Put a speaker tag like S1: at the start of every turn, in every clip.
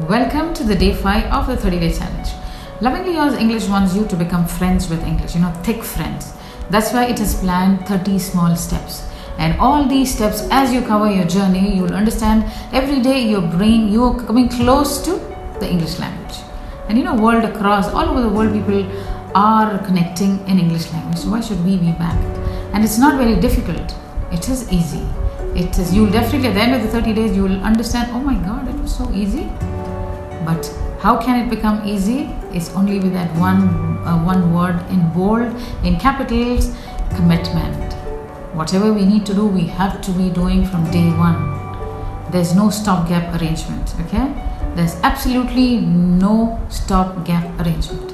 S1: Welcome to the day 5 of the 30-day challenge. Lovingly Yours English wants you to become friends with English, thick friends. That's why it has planned 30 small steps. And all these steps, as you cover your journey, you will understand every day you're coming close to the English language. And world across, all over the world, people are connecting in English language. So why should we be back? And it's not very difficult. It is easy. You'll definitely, at the end of the 30 days, you will understand, oh my God, it was so easy. But how can it become easy? It's only with that one word in bold, in capitals, commitment. Whatever we need to do, we have to be doing from day one. There's no stopgap arrangement, okay? There's absolutely no stopgap arrangement.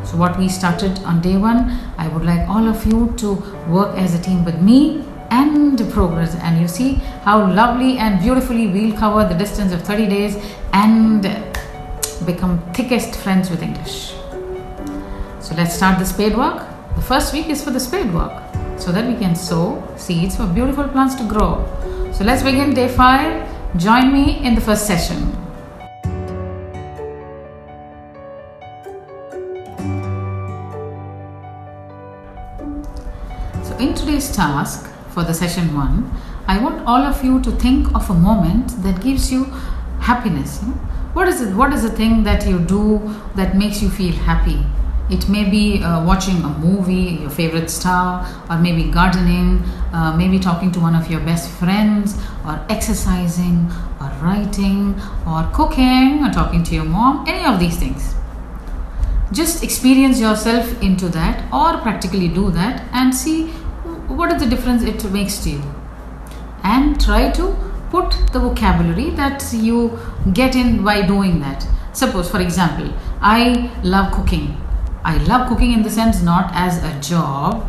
S1: So what we started on day one, I would like all of you to work as a team with me and progress. And you see how lovely and beautifully we'll cover the distance of 30 days and become thickest friends with English. So let's start the spade work. The first week is for the spade work, so that we can sow seeds for beautiful plants to grow. So let's begin day 5. Join me in the first session. So in today's task for the session 1, I want all of you to think of a moment that gives you happiness. What is it? What is the thing that you do that makes you feel happy? It may be watching a movie, your favorite star, or maybe gardening, maybe talking to one of your best friends, or exercising, or writing, or cooking, or talking to your mom, any of these things. Just experience yourself into that, or practically do that, and see what is the difference it makes to you. And try to put the vocabulary that you get in by doing that. Suppose, for example, I love cooking. I love cooking in the sense not as a job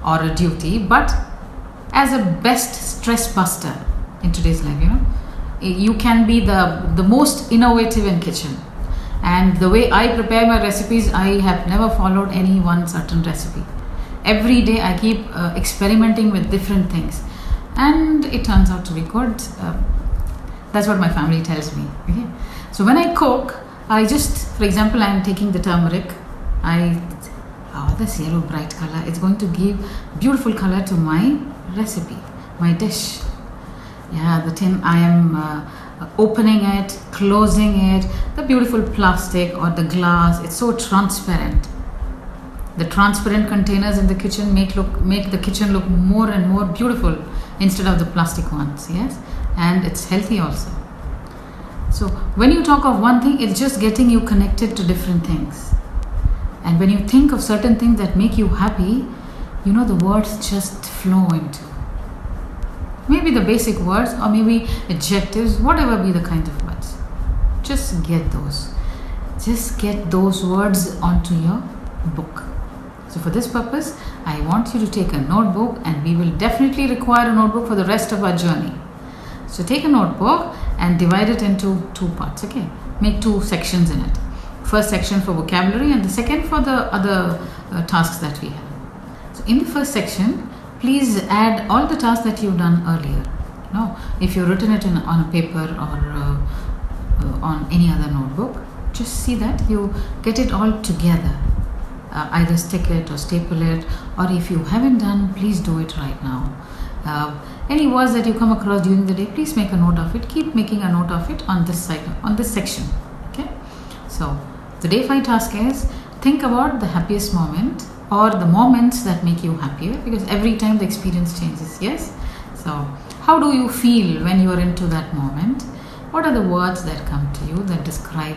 S1: or a duty, but as a best stress buster in today's life. You can be the most innovative in kitchen. And the way I prepare my recipes, I have never followed any one certain recipe. Every day I keep experimenting with different things. And it turns out to be good. That's what my family tells me. Okay? So when I cook, I just, for example, I am taking the turmeric. This yellow bright color, it's going to give beautiful color to my recipe, my dish. Yeah, the tin, I am opening it, closing it, the beautiful plastic or the glass, it's so transparent. The transparent containers in the kitchen make the kitchen look more and more beautiful instead of the plastic ones, yes? And it's healthy also. So when you talk of one thing, it's just getting you connected to different things. And when you think of certain things that make you happy, the words just flow into. Maybe the basic words, or maybe adjectives, whatever be the kind of words. Just get those. Just get those words onto your book. So for this purpose, I want you to take a notebook, and we will definitely require a notebook for the rest of our journey. So take a notebook and divide it into 2 parts, okay? Make 2 sections in it. First section for vocabulary and the second for the other tasks that we have. So in the first section, please add all the tasks that you've done earlier. If you've written it on a paper or on any other notebook, just see that you get it all together. Either stick it or staple it, or if you haven't done, please do it right now. Any words that you come across during the day, please make a note of it. Keep making a note of it on this side, on this section. Okay. So the day 5 task is think about the happiest moment or the moments that make you happier, because every time the experience changes. Yes. So how do you feel when you are into that moment? What are the words that come to you that describe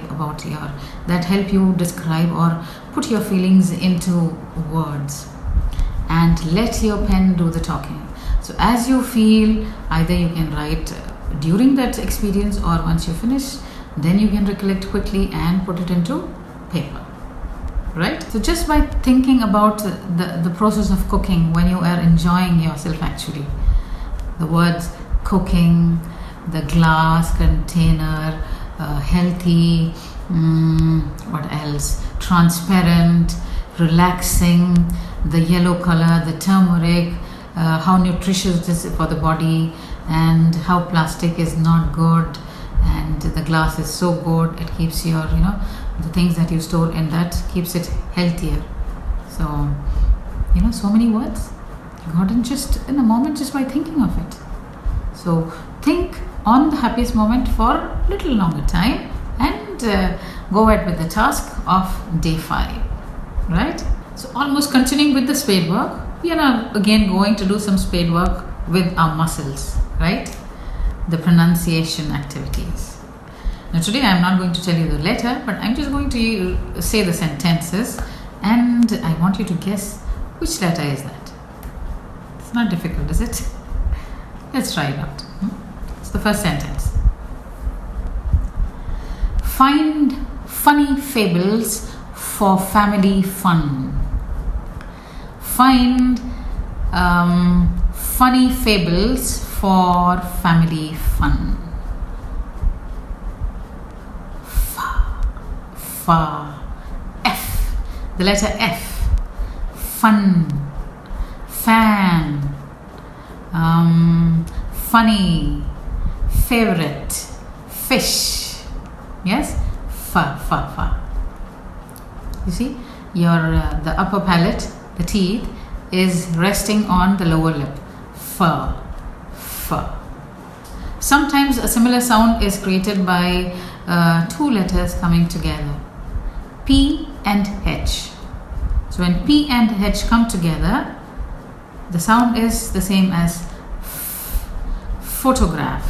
S1: that help you describe or put your feelings into words? And let your pen do the talking. So as you feel, either you can write during that experience, or once you finish, then you can recollect quickly and put it into paper. Right? So just by thinking about the process of cooking when you are enjoying yourself actually. The words cooking, the glass container, healthy, what else? Transparent, relaxing, the yellow color, the turmeric, how nutritious this is for the body, and how plastic is not good, and the glass is so good. It keeps your, the things that you store in that keeps it healthier. So, so many words gotten just in a moment just by thinking of it. So think on the happiest moment for a little longer time and go ahead with the task of day 5, right? So almost continuing with the spade work, we are now again going to do some spade work with our muscles, right? The pronunciation activities. Now today I am not going to tell you the letter, but I'm just going to say the sentences and I want you to guess which letter is that. It's not difficult, is it? Let's try it out. It's the first sentence. Find funny fables for family fun. Find funny fables for family fun. F. The letter F. Fun. Fan. Funny. Favorite. Fish. Yes? Fa. You see, the upper palate, the teeth, is resting on the lower lip. Fa. Sometimes a similar sound is created by 2 letters coming together. P and H. So when P and H come together, the sound is the same as photograph,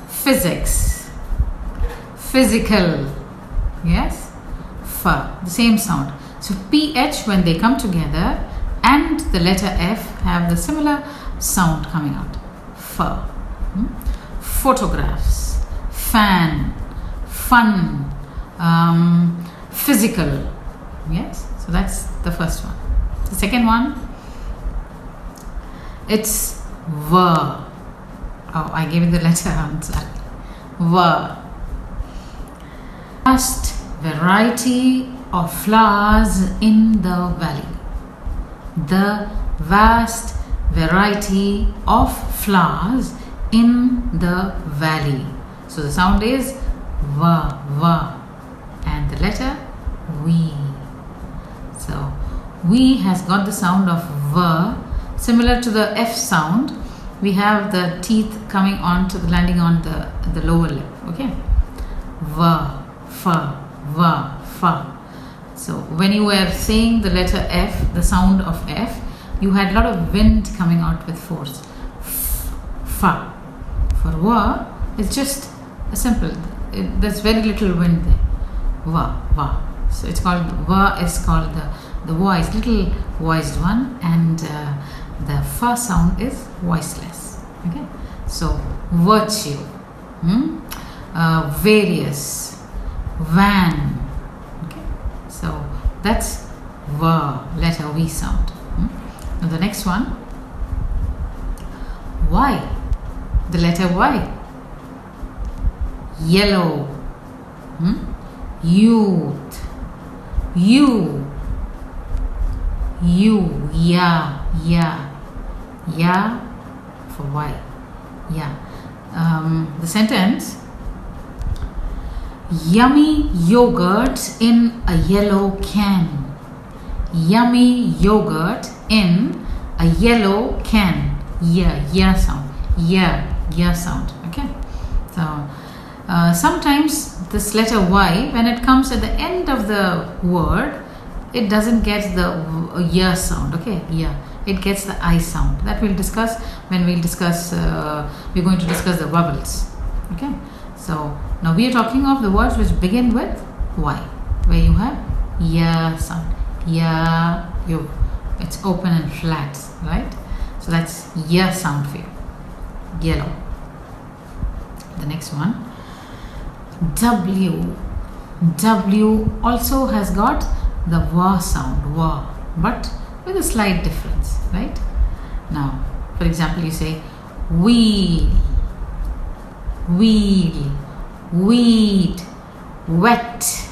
S1: physics, physical. Yes? Fa. The same sound. So PH, when they come together, and the letter F have the similar sound coming out. Fa. Photographs, fan, fun, physical. Yes? So that's the first one. The second one, it's ver. Oh, I gave you the letter. I'm sorry. Ver. Vast variety of flowers in the valley. The vast variety of flowers in the valley. So the sound is va, and the letter we. So we has got the sound of va. Similar to the F sound, we have the teeth coming on to landing on the lower lip. Okay, va, fa. So when you were saying the letter F, the sound of F, you had a lot of wind coming out with force. Fa. For va, it's just a simple. There's very little wind there. Va. So it's called va. Is called the voice, little voiced one, and the fa sound is voiceless. Okay. So virtue, various, van. So that's va, letter V sound. Now the next one, Y, the letter Y. Yellow, youth, you, ya for Y, yeah. The sentence, yummy yogurt in a yellow can. Yummy yogurt in a yellow can. Yeah sound. Yeah sound. Okay. So sometimes this letter Y, when it comes at the end of the word, it doesn't get the yeah sound. Okay. Yeah. It gets the I sound. That we'll discuss when we'll discuss. We're going to discuss the vowels. Okay. So now we are talking of the words which begin with Y, where you have ya sound. Ya, it's open and flat, right? So that's ya sound for you. Yellow. The next one, W. W also has got the wa sound, wa, but with a slight difference, right? Now, for example, you say wheel, weed, wet,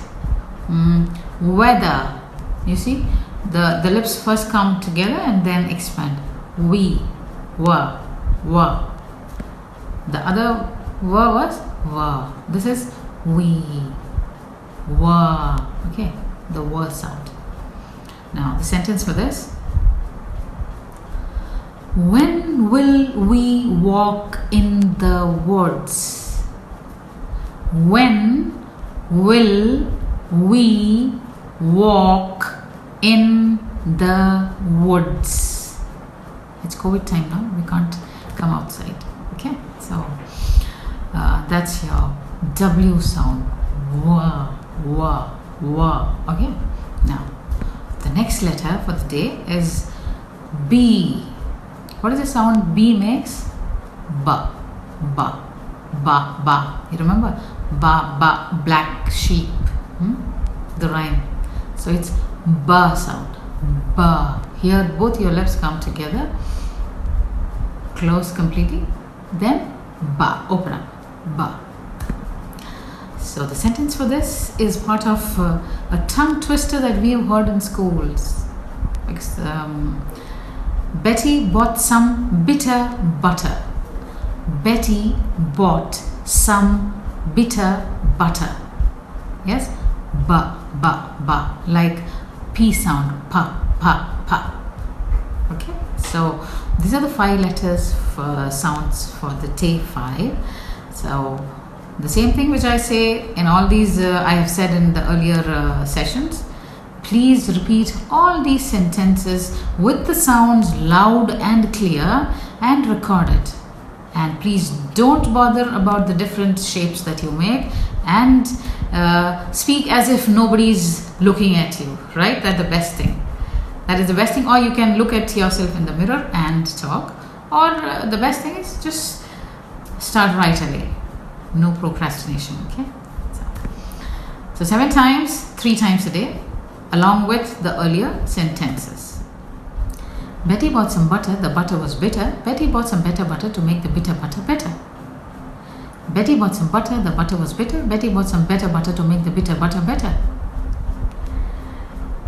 S1: weather. You see, the lips first come together and then expand. We, wa. The other wa was wa. This is we. Wa. Okay, the wa sound. Now the sentence for this. When will we walk in the woods? When will we walk in the woods? It's COVID time now. We can't come outside. Okay, so that's your W sound. Wa, wa, wa. Okay, now the next letter for the day is B. What is the sound B makes? Ba, ba, ba, ba. You remember? Ba, ba, black sheep. The rhyme. So it's ba sound. Ba. Here both your lips come together. Close completely. Then ba. Open up. Ba. So the sentence for this is part of a tongue twister that we have heard in schools. Betty bought some bitter butter. Betty bought some bitter butter. Yes? Ba, ba, ba. Like P sound. Pa, pa, pa. Okay? So these are the 5 letters for sounds for the day 5. So the same thing which I say in all these I have said in the earlier sessions. Please repeat all these sentences with the sounds loud and clear and record it. And please don't bother about the different shapes that you make, and speak as if nobody's looking at you, right? That's the best thing. That is the best thing. Or you can look at yourself in the mirror and talk. Or the best thing is just start right away. No procrastination, okay? So 7 times, 3 times a day, along with the earlier sentences. Betty bought some butter, the butter was bitter. Betty bought some better butter to make the bitter butter better. Betty bought some butter, the butter was bitter. Betty bought some better butter to make the bitter butter better.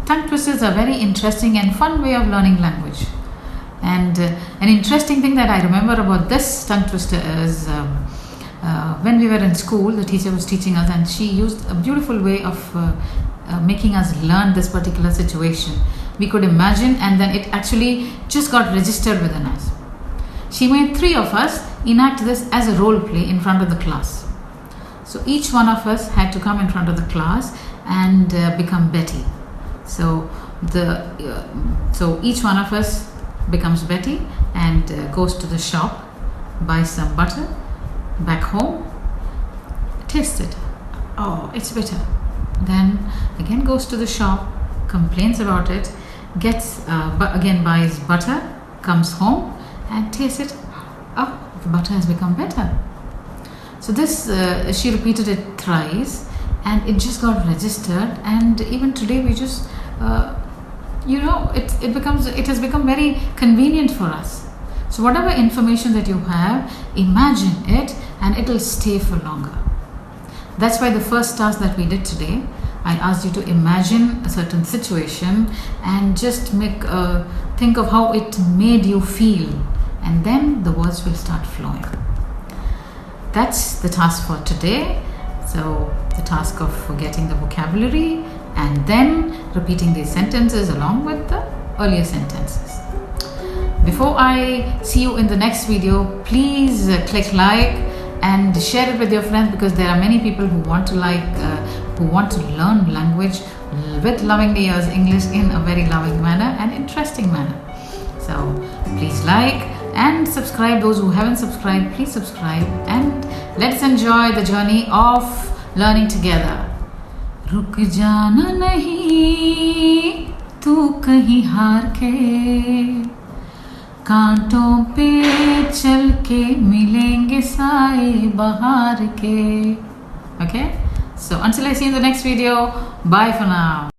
S1: Tongue twisters are very interesting and fun way of learning language. And an interesting thing that I remember about this tongue twister is when we were in school, the teacher was teaching us, and she used a beautiful way of making us learn this particular situation. We could imagine, and then it actually just got registered within us. She made 3 of us enact this as a role play in front of the class. So each one of us had to come in front of the class and become Betty. So each one of us becomes Betty and goes to the shop, buys some butter, back home, taste it. Oh, it's bitter. Then again goes to the shop, complains about it, gets again buys butter, comes home and tastes it. Oh, the butter has become better. So this she repeated it thrice, and it just got registered. And even today we just it has become very convenient for us. So whatever information that you have, imagine it and it will stay for longer. That's why the first task that we did today, I asked you to imagine a certain situation and just think of how it made you feel, and then the words will start flowing. That's the task for today. So the task of getting the vocabulary and then repeating these sentences along with the earlier sentences. Before I see you in the next video, please click like and share it with your friends, because there are many people who want to learn language with loving ears, English in a very loving manner and interesting manner. So please like and subscribe. Those who haven't subscribed, please subscribe, and let's enjoy the journey of learning together. रुक जाना नहीं तू कहीं हार के, कांटों पे चल के मिलेंगे साए बहार के. Okay, so until I see you in the next video, bye for now.